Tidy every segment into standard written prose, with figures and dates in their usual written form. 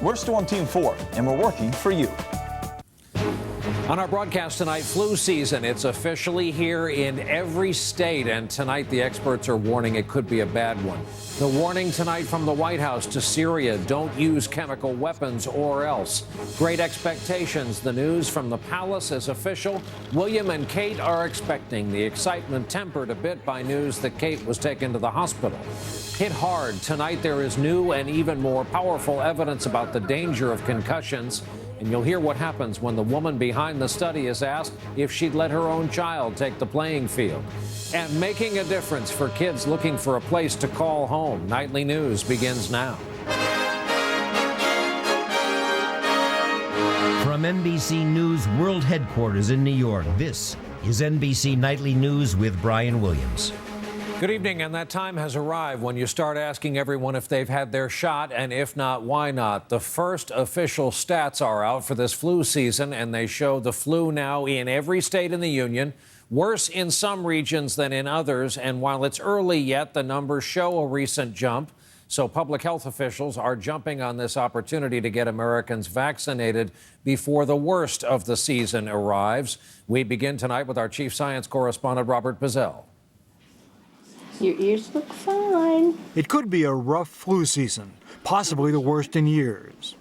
We're Storm Team 4, and we're working for you. On our broadcast tonight, flu season. It's officially here in every state, and tonight the experts are warning it could be a bad one. The warning tonight from the White House to Syria: don't use chemical weapons or else. Great expectations. The news from the palace is official. William and Kate are expecting. The excitement tempered a bit by news that Kate was taken to the hospital. Hit hard. Tonight there is new and even more powerful evidence about the danger of concussions. And you'll hear what happens when the woman behind the study is asked if she'd let her own child take the playing field. And making a difference for kids looking for a place to call home. Nightly News begins now. From NBC News World Headquarters in New York, this is NBC Nightly News with Brian Williams. Good evening, and that time has arrived when you start asking everyone if they've had their shot, and if not, why not. The first official stats are out for this flu season, and they show the flu now in every state in the union, worse in some regions than in others, and while it's early yet, the numbers show a recent jump. So public health officials are jumping on this opportunity to get Americans vaccinated before the worst of the season arrives. We begin tonight with our chief science correspondent, Robert Bazell. Your ears look fine. It could be a rough flu season, possibly the worst in years.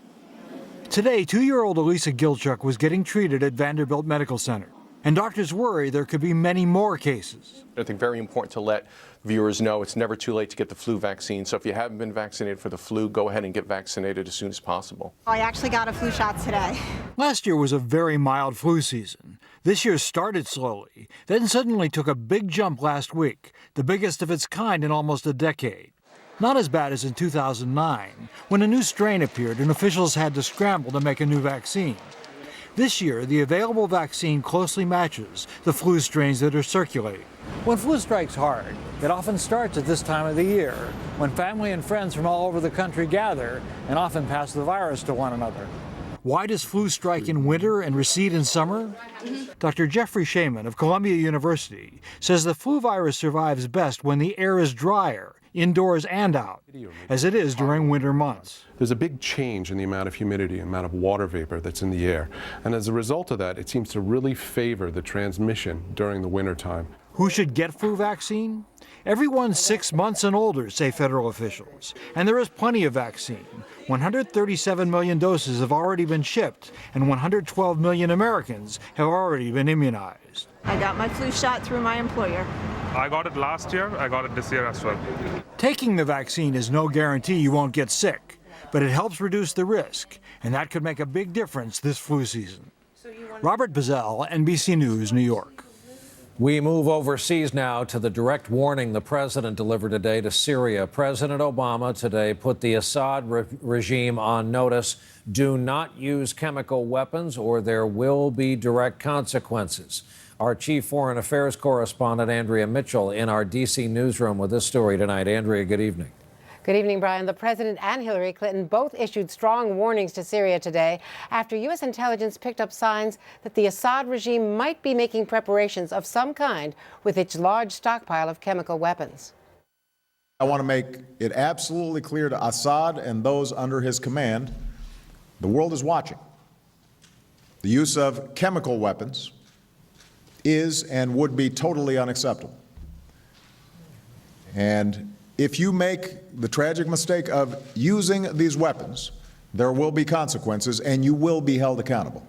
Today, 2-year-old Elisa Gilchuk was getting treated at Vanderbilt Medical Center, and doctors worry there could be many more cases. I think very important to let viewers know it's never too late to get the flu vaccine. So if you haven't been vaccinated for the flu, go ahead and get vaccinated as soon as possible. I actually got a flu shot today. Last year was a very mild flu season. This year started slowly, then suddenly took a big jump last week, the biggest of its kind in almost a decade. Not as bad as in 2009, when a new strain appeared and officials had to scramble to make a new vaccine. This year, the available vaccine closely matches the flu strains that are circulating. When flu strikes hard, it often starts at this time of the year, when family and friends from all over the country gather and often pass the virus to one another. Why does flu strike in winter and recede in summer? Dr. Jeffrey Shaman of Columbia University says the flu virus survives best when the air is drier, indoors and out, as it is during winter months. There's a big change in the amount of humidity, amount of water vapor that's in the air. And as a result of that, it seems to really favor the transmission during the winter time. Who should get flu vaccine? Everyone 6 months and older, say federal officials. And there is plenty of vaccine. 137 million doses have already been shipped, and 112 million Americans have already been immunized. I got my flu shot through my employer. I got it last year, I got it this year as well. Taking the vaccine is no guarantee you won't get sick, but it helps reduce the risk, and that could make a big difference this flu season. Robert Bazell, NBC News, New York. We move overseas now to the direct warning the president delivered today to Syria. President Obama today put the Assad regime on notice. Do not use chemical weapons or there will be direct consequences. Our chief foreign affairs correspondent, Andrea Mitchell, in our D.C. newsroom with this story tonight. Andrea, good evening. Good evening, Brian. The president and Hillary Clinton both issued strong warnings to Syria today after U.S. intelligence picked up signs that the Assad regime might be making preparations of some kind with its large stockpile of chemical weapons. I want to make it absolutely clear to Assad and those under his command, the world is watching. The use of chemical weapons is and would be totally unacceptable. And if you make the tragic mistake of using these weapons, there will be consequences and you will be held accountable.